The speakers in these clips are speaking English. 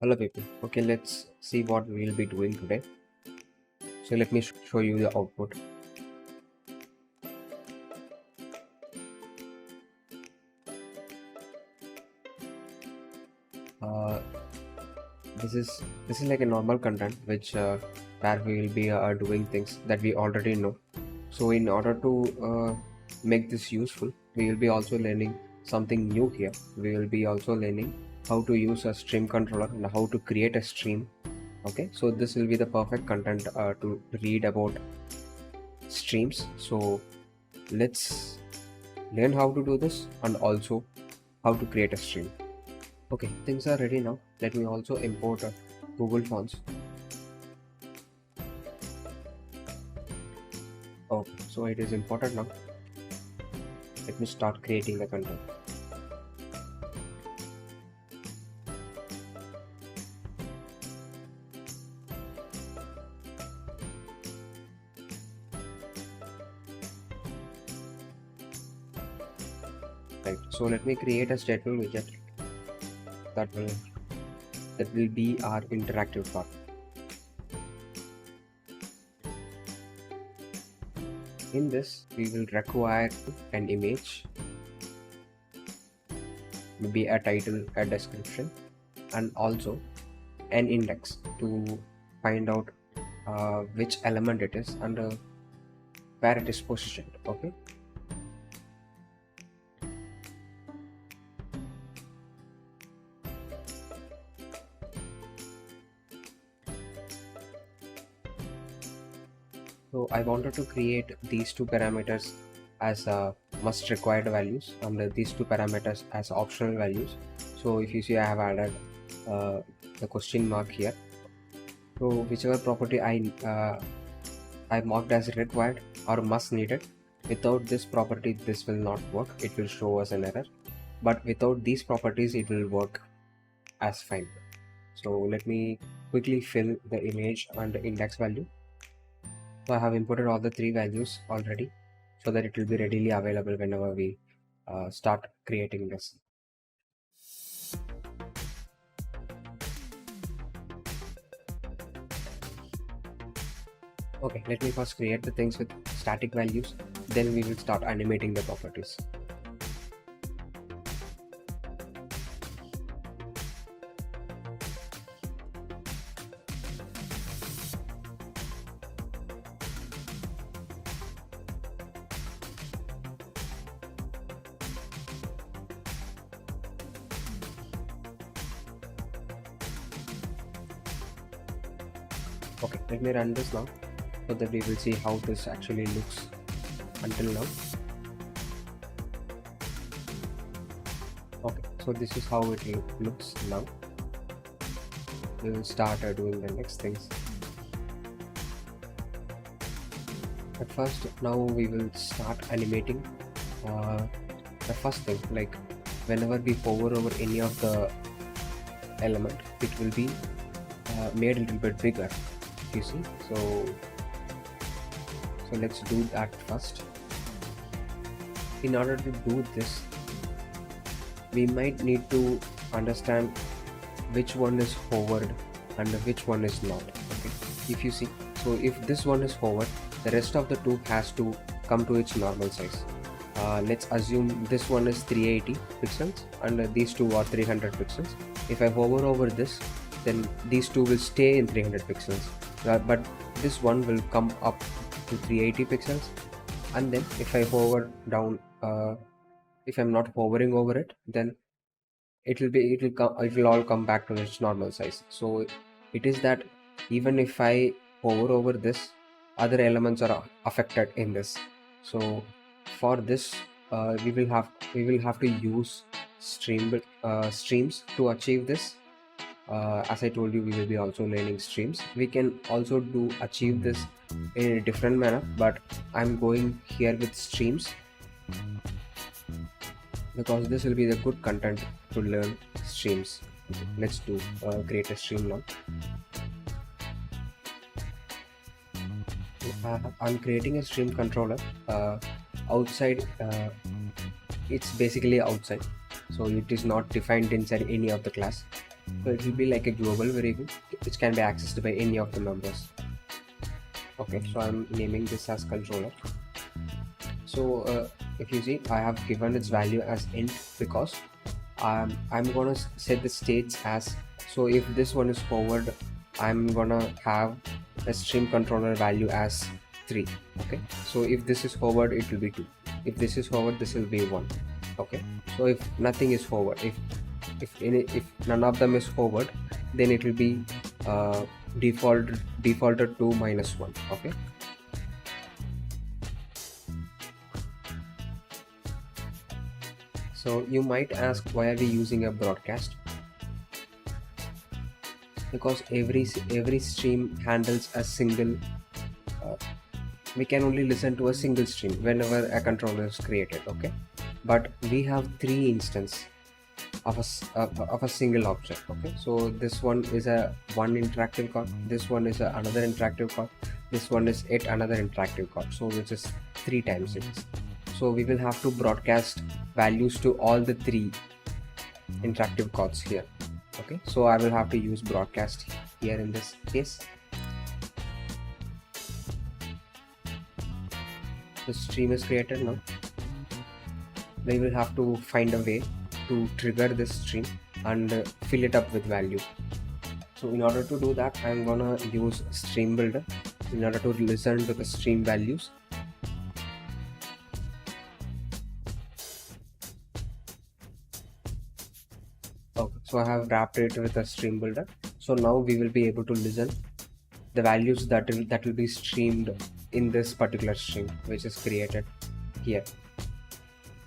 Hello people. Okay, let's see what we'll be doing today. So let me show you the output. Uh, this is like a normal content which where we will be doing things that we already know. So in order to make this useful, we will be also learning something new here. We will be also learning how to use a stream controller and how to create a stream. Okay, so this will be the perfect content to read about streams. So let's learn how to do this and also how to create a stream. Okay, things are ready now. Let me also import Google Fonts. Okay, so it is imported now. Let me start creating the content. Right, so let me create a stateful widget that will be our interactive part. In this, we will require an image, maybe a title, a description, and also an index to find out which element it is and where it is positioned. Okay. So I wanted to create these two parameters as must required values and these two parameters as optional values. So if you see, I have added the question mark here. So whichever property I marked as required or must needed, without this property this will not work. It will show us an error. But without these properties it will work as fine. So let me quickly fill the image and the index value. So I have imported all the three values already so that it will be readily available whenever we start creating this. Okay, let me first create the things with static values, then we will start animating the properties. Okay, let me run this now so that we will see how this actually looks until now. Okay, so this is how it looks now. We will start doing the next things. At first, now we will start animating the first thing, like whenever we hover over any of the element, it will be made a little bit bigger, you see. So let's do that first. In order to do this, we might need to understand which one is hovered and which one is not. Okay, if you see, so if this one is hovered, the rest of the two has to come to its normal size. Let's assume this one is 380 pixels and these two are 300 pixels. If I hover over this, then these two will stay in 300 pixels, but this one will come up to 380 pixels. And then if I hover down, if I'm not hovering over it, then it will all come back to its normal size. So it is that even if I hover over this, other elements are affected in this. So for this, we will have to use streams to achieve this. As I told you, we will be also learning streams. We can also achieve this in a different manner, but I'm going here with streams because this will be the good content to learn streams. Let's do create a stream now. I'm creating a stream controller outside. It's basically outside, so it is not defined inside any of the class. So it will be like a global variable which can be accessed by any of the members. Okay, so I'm naming this as controller. So if you see, I have given its value as int because I'm gonna set the states as, so if this one is forward, I'm gonna have a stream controller value as 3. Okay, so if this is forward, it will be 2. If this is forward, this will be 1. Okay, so if nothing is forward, if none of them is forward, then it will be defaulted to -1. Okay, so you might ask, why are we using a broadcast? Because every stream handles a single we can only listen to a single stream whenever a controller is created. Okay, but we have 3 instances of a single object. Okay, so this one is a one interactive card, this one is another interactive card, this one is yet another interactive card, so which is 3 times 6. So we will have to broadcast values to all the 3 interactive cards here. Okay, so I will have to use broadcast here in this case. The stream is created now. We will have to find a way to trigger this stream and fill it up with value. So in order to do that, I'm gonna use stream builder in order to listen to the stream values. Okay, so I have wrapped it with a stream builder. So now we will be able to listen the values that will be streamed in this particular stream which is created here.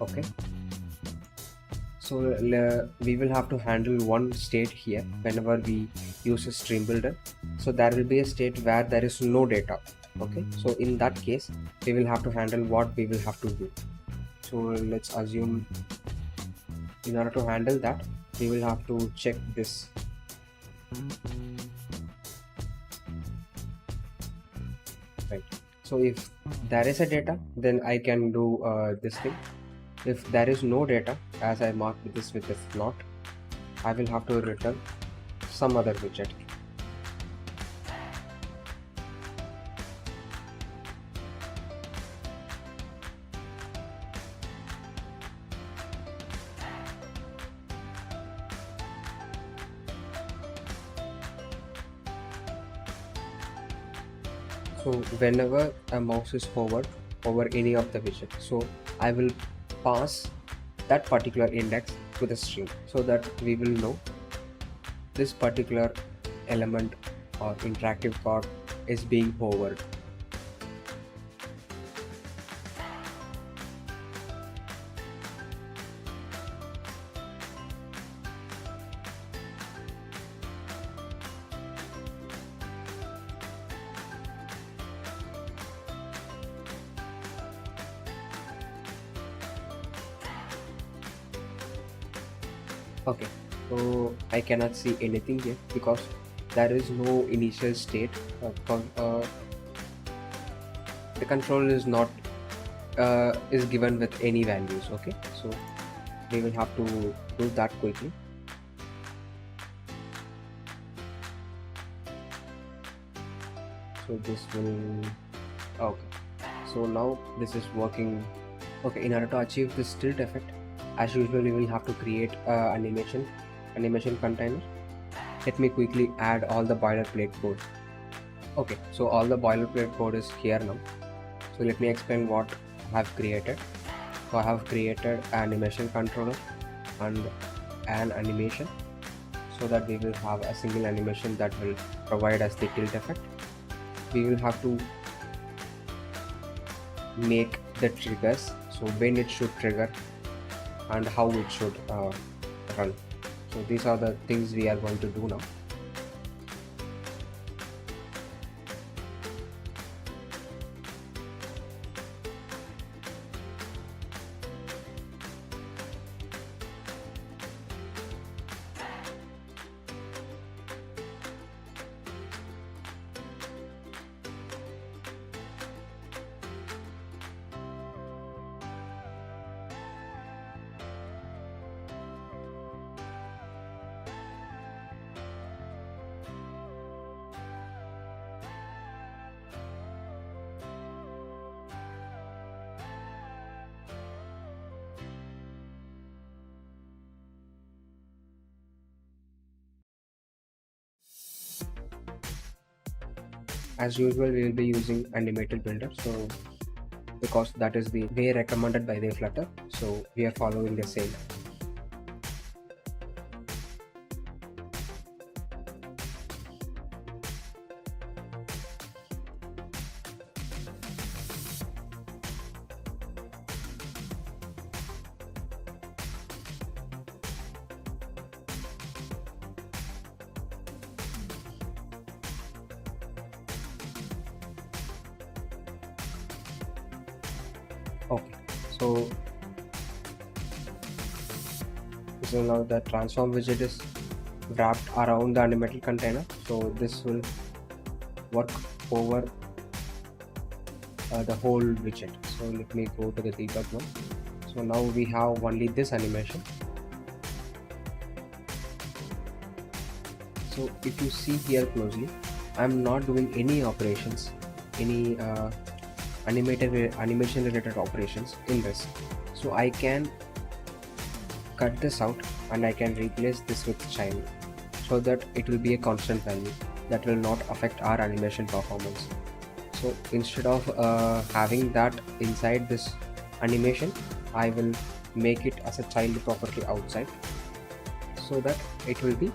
Okay, so we will have to handle one state here whenever we use a stream builder. So there will be a state where there is no data. Okay, so in that case we will have to handle what we will have to do. So let's assume in order to handle that, we will have to check this. Right, so if there is a data, then I can do this thing. If there is no data, as I marked this with a not, I will have to return some other widget. So whenever a mouse is forward over any of the widget, so I will pass that particular index to the string so that we will know this particular element or interactive card is being hovered. Okay, so I cannot see anything here because there is no initial state. The control is not is given with any values. Okay, so we will have to do that quickly. So this will, okay, so now this is working. Okay, in order to achieve this tilt effect, as usual we will have to create animation container. Let me quickly add all the boilerplate code. Okay, so all the boilerplate code is here now. So let me explain what I have created. So I have created animation controller and an animation so that we will have a single animation that will provide us the tilt effect. We will have to make the triggers, so when it should trigger and how it should run. So these are the things we are going to do now. as usual we will be using animated builder, so because that is the way recommended by the Flutter, so we are following the same. Okay, so now the transform widget is wrapped around the animated container, so this will work over the whole widget. So let me go to the debug one. So now we have only this animation. So if you see here closely, I'm not doing any operations, any animation related operations in this. So I can cut this out and I can replace this with child, so that it will be a constant value that will not affect our animation performance. So instead of having that inside this animation, I will make it as a child property outside, so that it will be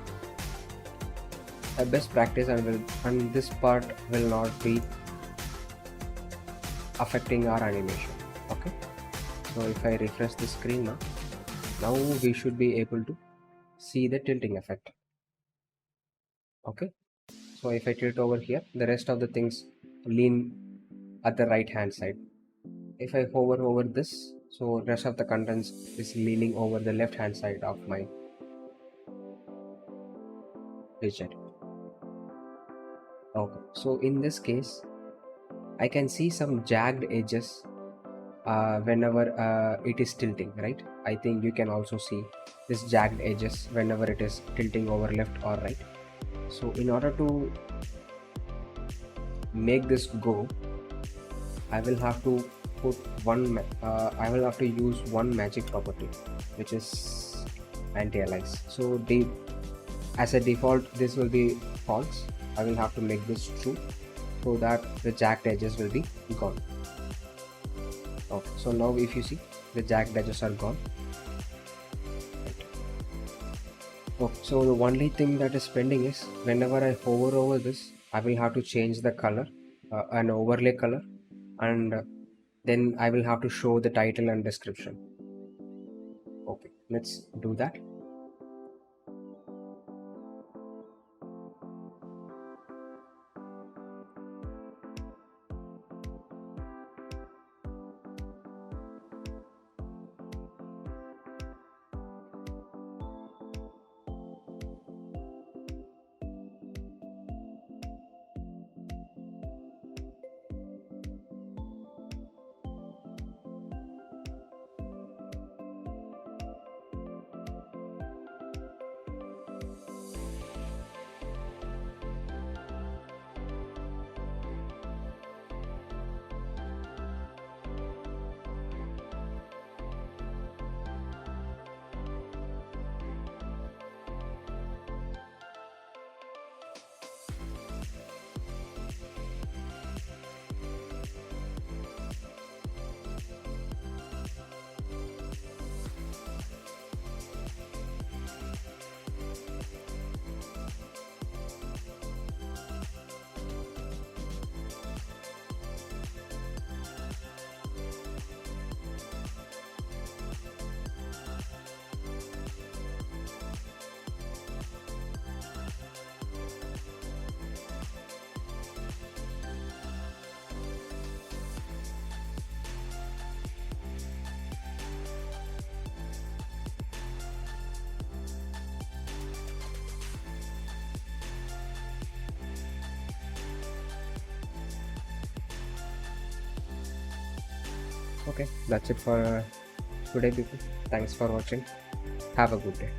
a best practice and this part will not be affecting our animation. Okay, so if I refresh the screen now we should be able to see the tilting effect. Okay, so if I tilt over here, the rest of the things lean at the right hand side. If I hover over this, so rest of the contents is leaning over the left hand side of my widget. Okay, so in this case I can see some jagged edges whenever it is tilting, right? I think you can also see this jagged edges whenever it is tilting over left or right. So in order to make this go, I will have to put I will have to use one magic property, which is anti-alias. So as a default this will be false. I will have to make this true so that the jagged edges will be gone. Okay, so now if you see, the jagged edges are gone. Okay, so the only thing that is pending is whenever I hover over this, I will have to change the color, an overlay color, and then I will have to show the title and description. Okay, let's do that. Okay, that's it for today, people. Thanks for watching. Have a good day.